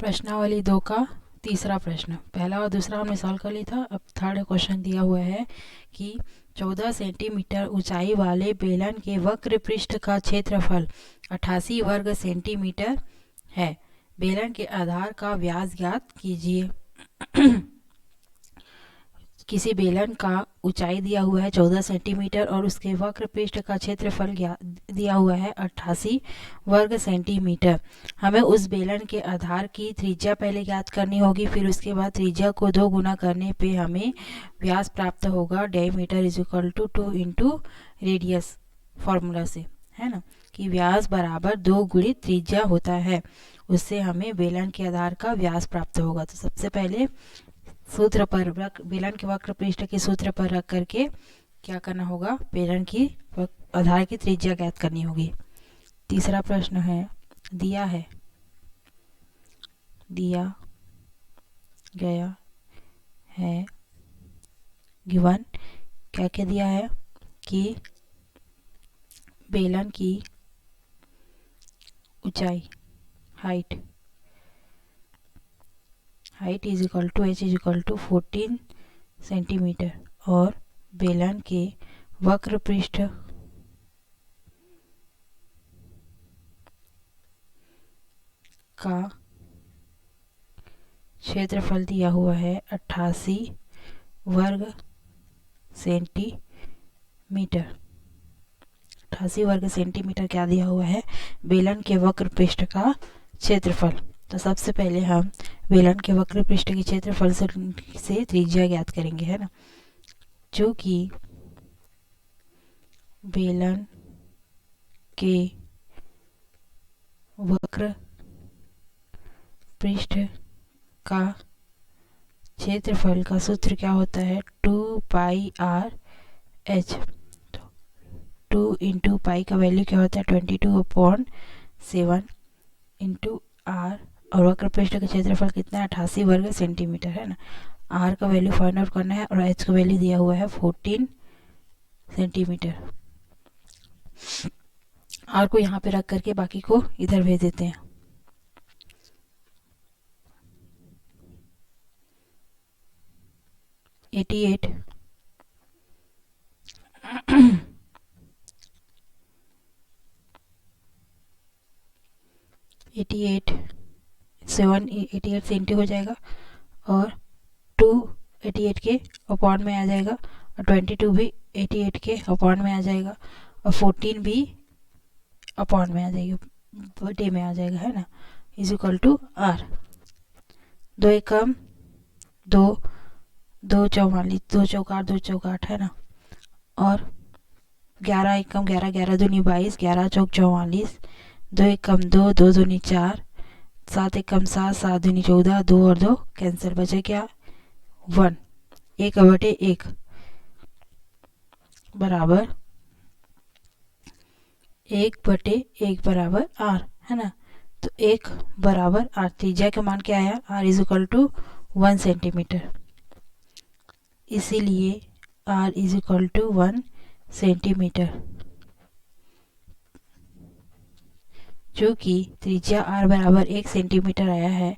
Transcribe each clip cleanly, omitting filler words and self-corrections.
प्रश्नावली 2 का तीसरा प्रश्न। पहला और दूसरा हमने सॉल्व कर लिया था। अब थर्ड क्वेश्चन दिया हुआ है कि 14 सेंटीमीटर ऊंचाई वाले बेलन के वक्र पृष्ठ का क्षेत्रफल 88 वर्ग सेंटीमीटर है। बेलन के आधार का व्यास ज्ञात कीजिए। किसी बेलन का ऊंचाई दिया हुआ है 14 सेंटीमीटर और उसके वक्र पृष्ठ का क्षेत्रफल दिया हुआ है 88 वर्ग सेंटीमीटर। हमें उस बेलन के आधार की त्रिज्या पहले ज्ञात करनी होगी, फिर उसके बाद त्रिज्या को 2 गुना करने पे हमें व्यास प्राप्त होगा। Diameter is equal to 2 into radius formula से, है ना, कि व्यास बराबर 2 गुणित त्रिज्या होता है। उससे हमें बेलन के आधार का व्यास प्राप्त होगा। तो सबसे पहले सूत्र पर बेलन के वक्र पृष्ठ के सूत्र पर रख करके क्या करना होगा, बेलन की आधार की त्रिज्या ज्ञात करनी होगी। तीसरा प्रश्न है, दिया गया है गिवन क्या क्या दिया है कि बेलन की ऊंचाई height is equal to h is equal to 14 centimetre और बेलन के वक्र पृष्ठ का क्षेत्रफल दिया हुआ है 88 वर्ग सेंटीमीटर। 88 वर्ग सेंटीमीटर क्या दिया हुआ है, बेलन के वक्र पृष्ठ का क्षेत्रफल। तो सबसे पहले हम बेलन के वक्र पृष्ठ के क्षेत्रफल से त्रिज्या ज्ञात करेंगे, है ना, जो कि बेलन के वक्र पृष्ठ का क्षेत्रफल का सूत्र क्या होता है, 2 पाई आर एच। तो 2 इंटू पाई का वैल्यू क्या होता है, 22/7 इंटू आर, और वक्र पृष्ठ का क्षेत्रफल कितना है, 88 वर्ग सेंटीमीटर, है ना। आर का वैल्यू फाइंड आउट करना है और एच का वैल्यू दिया हुआ है 14 सेंटीमीटर। आर को यहाँ पे रख करके बाकी को इधर भेज देते हैं। एटी 88 से इंटू हो जाएगा और 2 88 के अपॉन में आ जाएगा और 22 भी 88 के अपॉन में आ जाएगा और 14 भी अपॉन में आ जाएगी, बटे में आ जाएगा, है ना, इज इक्वल टू आर। 2 एकम 2, 2 44, 2 चौक 8, 2 चौक 8, है ना, और 11 एकम 11, 11 दूनी 22, 11 चौक 44, 2 एकम 2, 2 दूनी 4, 7 एकम 7, 7 दूनी 14, 2 और 2 कैंसिल, बचे क्या 1, 1/1 बराबर 1/1 बराबर आर, है ना। तो 1 बराबर आर, त्रिज्या का मान क्या आया, R is equal to 1 centimetre. इसीलिए R is equal to 1 centimetre, जो कि त्रिज्या आर बराबर 1 सेंटीमीटर आया है।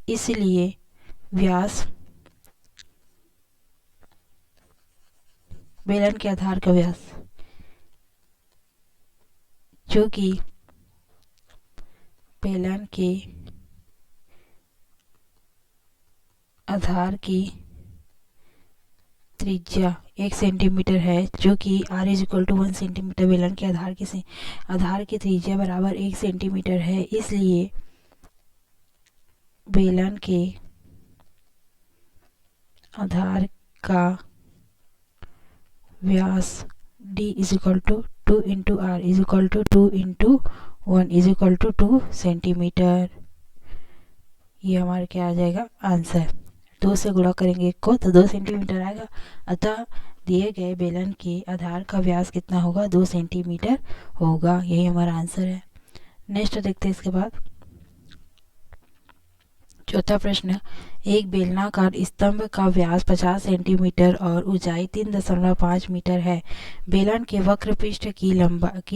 इसलिए व्यास, बेलन के आधार का व्यास, जो कि बेलन के आधार की त्रिज्या 1 सेंटीमीटर है, जो कि R is equal to 1 centimetre, बेलन के आधार की त्रिज्या बराबर 1 सेंटीमीटर है। इसलिए बेलन के आधार का व्यास d is equal to 2 into R is equal to 2 into 1 is equal to 2 centimetre. ये हमारा क्या आ जाएगा, आंसर। 2 से गुणा करेंगे 1 को तो 2 सेंटीमीटर आएगा। अतः दिए गए बेलन के आधार का व्यास कितना होगा, 2 सेंटीमीटर होगा। यही हमारा आंसर है। नेक्स्ट देखते हैं इसके बाद चौथा प्रश्न। एक बेलनाकार स्तंभ का व्यास 50 सेंटीमीटर और ऊंचाई 3.5 मीटर है। बेलन के वक्र पृष्ठ की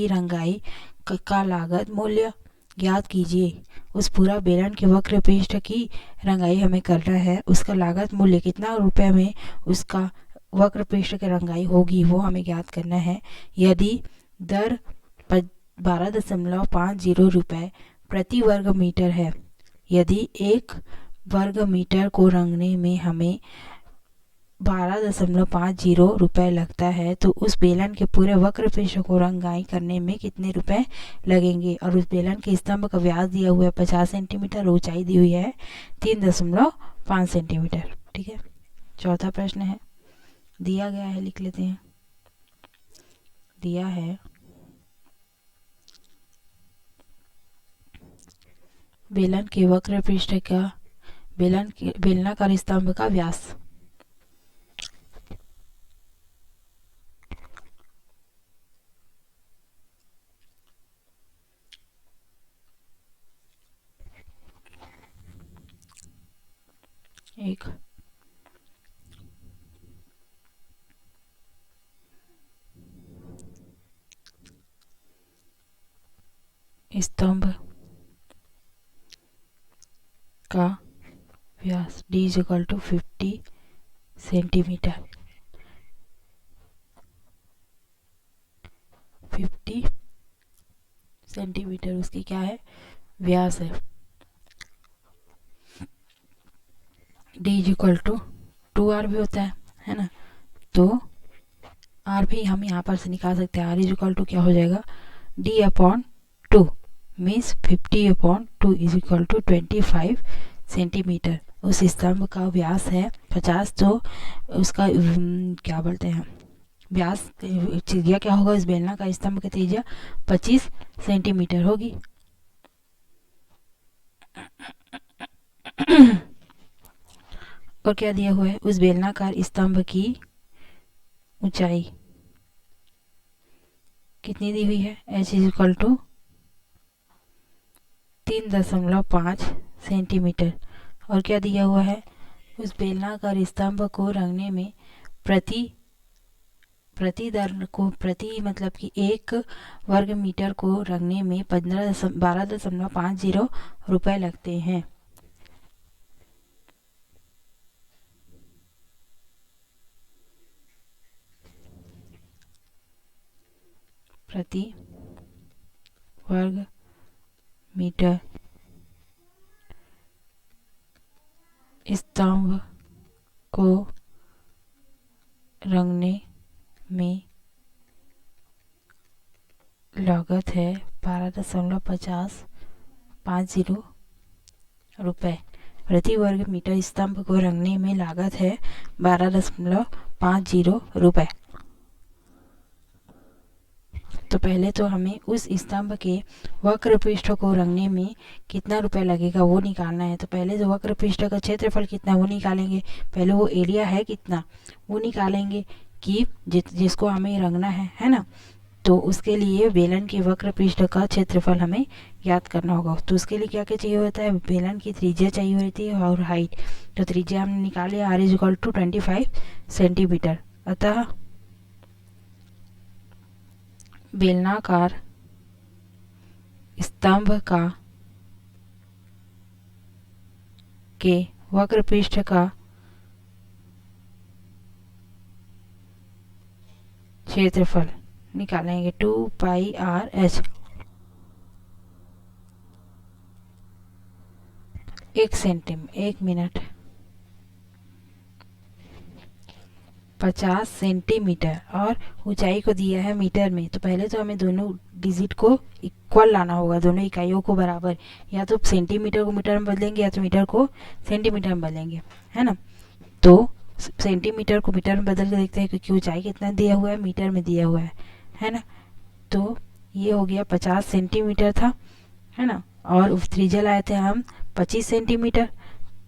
रंगाई का लागत मूल्य ज्ञात कीजिए। उस पूरा बेलन के वक्र पृष्ठ की रंगाई हमें करना है। उसका लागत मूल्य कितना रुपए में उसका वक्र पृष्ठ की रंगाई होगी वो हमें ज्ञात करना है। यदि दर 12.50 रुपये प्रति वर्ग मीटर है, यदि 1 वर्ग मीटर को रंगने में हमें 12.50 रुपये लगता है, तो उस बेलन के पूरे वक्र पृष्ठ को रंगाई करने में कितने रुपए लगेंगे। और उस बेलन के स्तंभ का व्यास दिया हुआ है 50 सेंटीमीटर, ऊंचाई दी हुई है 3.5 सेंटीमीटर। ठीक है, चौथा प्रश्न है, दिया गया है, लिख लेते हैं। दिया है बेलन के वक्र पृष्ठ का बेलनाकार स्तंभ का व्यास। एक स्तंभ का व्यास d = 50 सेंटीमीटर। 50 सेंटीमीटर उसकी क्या है, व्यास है। d = 2r भी होता है ना, तो r भी हम यहाँ पर से निकाल सकते हैं। r = क्या हो जाएगा, d/2 मीन्स 50/2 = 25 सेंटीमीटर। उस स्तंभ का व्यास है 50, तो उसका क्या बोलते हैं, व्यास त्रिज्या क्या होगा, इस बेलना का स्तंभ की त्रिज्या 25 सेंटीमीटर होगी। और क्या दिया हुआ है, उस बेलनाकार स्तंभ की ऊंचाई कितनी दी हुई है, h = 3.5 सेंटीमीटर। और क्या दिया हुआ है, उस बेलनाकार स्तंभ को रंगने में प्रति मतलब कि 1 वर्ग मीटर को रंगने में 12.50 रुपये लगते हैं। प्रति वर्ग मीटर स्तंभ को रंगने में लागत है 12.50 रुपये। प्रति वर्ग मीटर स्तंभ को रंगने में लागत है 12.50 रुपये। तो पहले तो हमें उस स्तंभ के वक्र पृष्ठ को रंगने में कितना रुपए लगेगा वो निकालना है। तो पहले जो वक्र पृष्ठ का क्षेत्रफल कितना वो निकालेंगे, पहले वो एरिया है कितना वो निकालेंगे कि जिसको हमें रंगना है ना। तो उसके लिए बेलन के वक्र पृष्ठ का क्षेत्रफल हमें याद करना होगा। तो उसके लिए क्या क्या चाहिए होता है, बेलन की त्रिज्या चाहिए होती है और हाइट। तो त्रिज्या हमने निकाली r = 25 सेंटीमीटर। अतः बेलनाकार स्तंभ के वक्र पृष्ठ का क्षेत्रफल निकालेंगे 2πr/h। 1 मिनट 50 सेंटीमीटर और ऊंचाई को दिया है मीटर में। तो पहले तो हमें दोनों डिजिट को इक्वल लाना होगा, दोनों इकाइयों को बराबर। या तो सेंटीमीटर को मीटर में बदलेंगे या तो मीटर को सेंटीमीटर में बदलेंगे, है ना। तो सेंटीमीटर को मीटर में बदल के देखते हैं, क्योंकि ऊंचाई कितना दिया हुआ है, मीटर में दिया हुआ है ना। तो ये हो गया 50 सेंटीमीटर था, है ना। और त्रिज्या लाए थे हम 25 सेंटीमीटर।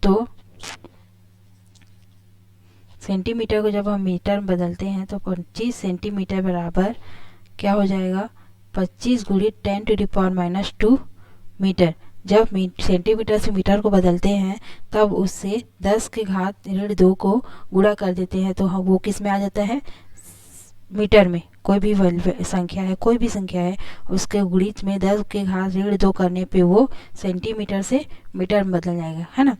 तो सेंटीमीटर को जब हम मीटर में बदलते हैं तो 25 सेंटीमीटर बराबर क्या हो जाएगा, 25 × 10⁻² मीटर। जब सेंटीमीटर से मीटर को बदलते हैं तब उससे 10⁻2 को गुणा कर देते हैं, तो हम वो किस में आ जाता है, मीटर में। कोई भी संख्या है, कोई भी संख्या है, उसके गुणित में 10 के घात ऋण 2 करने पे वो सेंटीमीटर से मीटर में बदल जाएगा, है ना।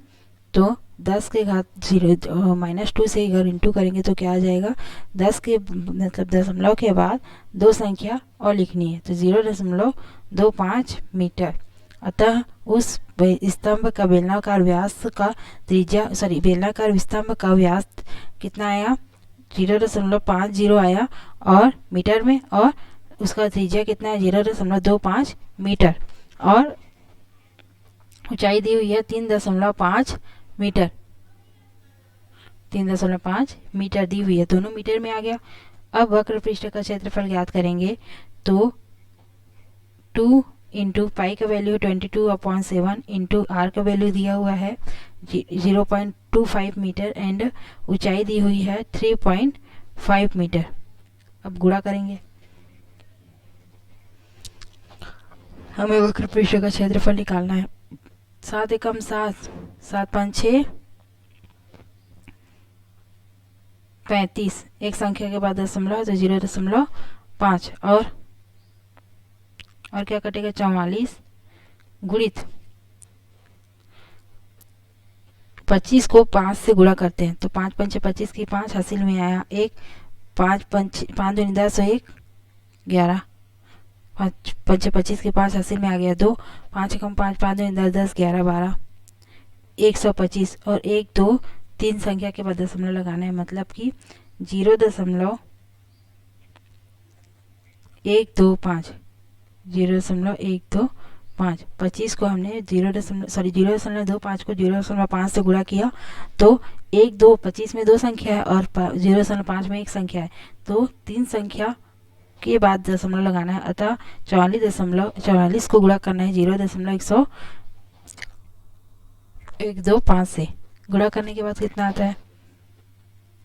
तो 10 के घात -2 से अगर इंटू करेंगे तो क्या आ जाएगा, 10 के मतलब दशमलव के बाद 2 संख्या और लिखनी है, तो 0.25 मीटर। अतः उस स्तंभ का बेलनाकार व्यास का त्रिज्या बेलनाकार स्तंभ का व्यास कितना आया, 0.50 आया और मीटर में, और उसका त्रिज्या कितना है, 0.25 मीटर, और ऊंचाई दी हुई है 3.5 मीटर। 3.5 मीटर दी हुई है, दोनों मीटर में आ गया। अब वक्र पृष्ठ का क्षेत्रफल ज्ञात करेंगे, तो 2 इंटू पाई का वैल्यू 22/7 इंटू आर का वैल्यू दिया हुआ है 0.25 मीटर एंड ऊंचाई दी हुई है 3.5 मीटर। अब गुणा करेंगे, हमें वक्र पृष्ठ का क्षेत्रफल निकालना है। 7 एकम 7, 7 5 6 35, एक संख्या के बाद दशमलव तो 0.5 और क्या कटेगा, 44 गुणित 25 को 5 से गुणा करते हैं, तो 5 पंचे 25 की 5 हासिल में आया 1, 5 दूनी 10 और 1 11, 5 पंचे 25 की 5 हासिल में आ गया 2, 5 एकम 5, 5 दूनी 10, 10 11 12 125 और 1 2 3 संख्या के बाद दशमलव लगाना है, मतलब कि 0.125 0.125। 25 को हमने 0.25 को 0.5 से गुणा किया, तो 1 2 25 में 2 संख्या है और 0.5 में 1 संख्या है, तो 3 संख्या के बाद दशमलव लगाना है। अतः 44 को गुणा करना है 0.125 से। गुणा करने के बाद कितना आता है,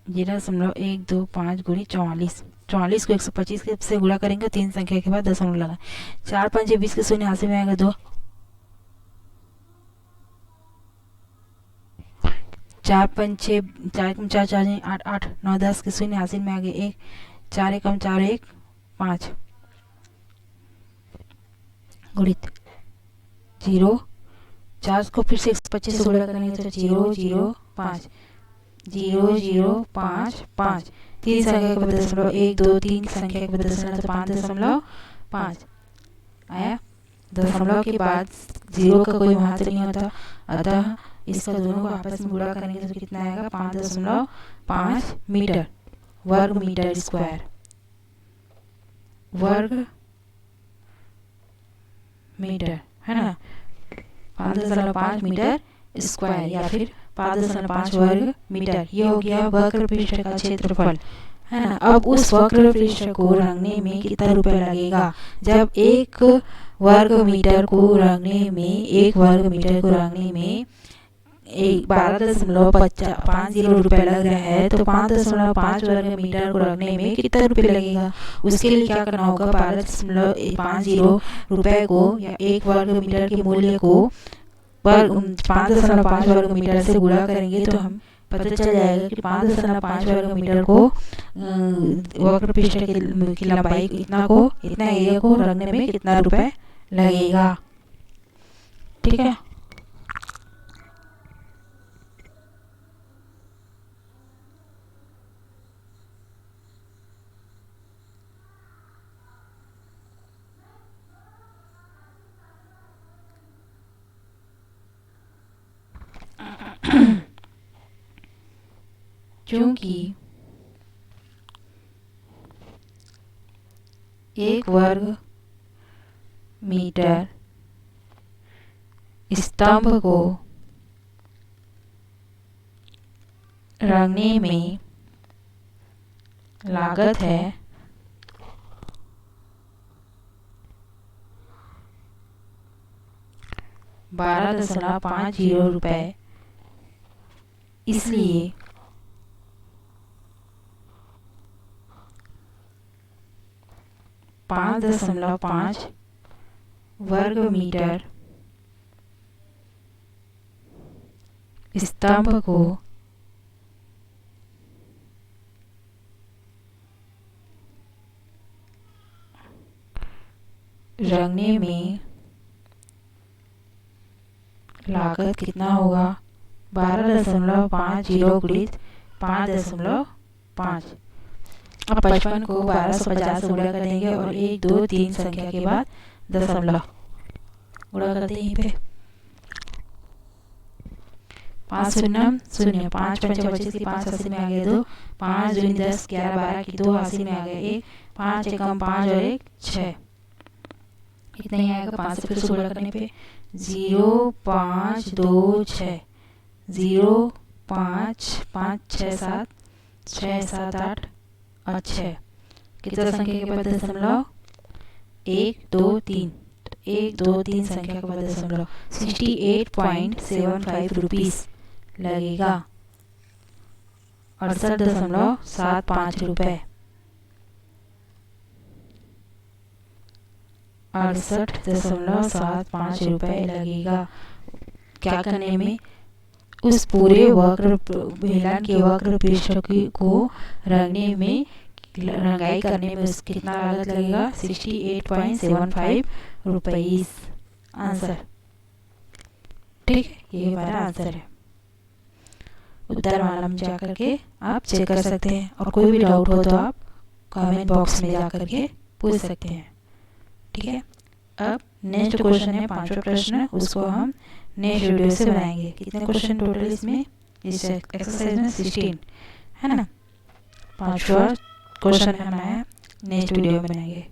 0.125 गुणी 44। 44 को 125 से गुणा करेंगे, 3 संख्या के बाद दशमलव लगा, 4 5 20 के शून्य हासिल में आएगा 2, 4 5 6 4 4 4 8 8 9 10 के शून्य हासिल में आ गए 1, 4 एकम 4 1 5 गुणित 0, 4 को फिर से 125 से गुणा करेंगे तो 0 0 5 0 0 5 5, 3 संख्या के बाद दशमलव 1 2 3 संख्या के बाद दशमलव, तो 5.5 आया। दशमलव के बाद 0 का कोई महत्व नहीं होता, अतः इसका दोनों को आपस में गुणा करेंगे तो कितना आएगा, 5.5 मीटर, वर्ग मीटर स्क्वायर, वर्ग मीटर, है ना। 5.5 मीटर स्क्वायर या फिर 5.5 वर्ग मीटर, ये हो गया वक्र पृष्ठ का क्षेत्रफल, है ना। अब उस वक्र पृष्ठ को रंगने में कितना रुपए लगेगा, जब एक वर्ग मीटर को रंगने में 12.50 रुपए लग रहा है, तो 5.5 वर्ग मीटर को रखने में कितना रुपए लगेगा। उसके लिए क्या करना होगा, 12.50 रुपए को या 1 वर्ग मीटर के मूल्य को 5.5 वर्ग मीटर से गुणा करेंगे, तो हम पता चल जाएगा कि 5.5 वर्ग मीटर को वक्र पृष्ठ की लंबाई इतना एरिया को रखने में कितना रुपए लगेगा। ठीक है। क्योंकि 1 वर्ग मीटर स्तंभ को रंगने में लागत है 12.50 रुपए, इसलिए 5.5 वर्ग मीटर स्तंभ को रंगने में लागत कितना होगा? 12.50 गुणित 5.5। अब 55 को 1250 से गुणा कर देंगे और 1, 2, 3 संख्या के बाद दशमलव गुणा करते हैं। यहीं पे 5 शून्य शून्य, 5 पंचे 25 की 5 80 में आ गए 2, 5 दूनी 10, 11 12 की 2 80 में आ गए 1, 5 एकम 5 और 1 6, इतना ही आएगा। 5 से फिर से गुणा करने पे 0 5 2 6, 0 5 5 6 7 6 7 8 और 6, कितना संख्या के बाद दशमलव? 1 2 3, 1 2 3 संख्या के बाद दशमलव 68.75 रुपीस लगेगा। 68.75 रुपए, 68.75 रुपए लगेगा। क्या करने में? उस पूरे वक्र बेलन के वक्र पृष्ठ को रंगने में, रंगाई करने में उसका कितना लागत लगेगा? 68.75 रुपीस। आंसर ठीक है, ये हमारा आंसर है। उत्तर माला में जा करके आप चेक कर सकते हैं और कोई भी डाउट हो तो आप कमेंट बॉक्स में जा करके पूछ सकते हैं। ठीक है, अब नेक्स्ट क्वेश्चन है 5वां प्रश्न, उसको हम नेक्स्ट वीडियो से बनाएंगे। कितने क्वेश्चन टोटल इसमें, इस एक्सरसाइज में 16 है ना। 5वां क्वेश्चन हम नेक्स्ट वीडियो में बनाएंगे।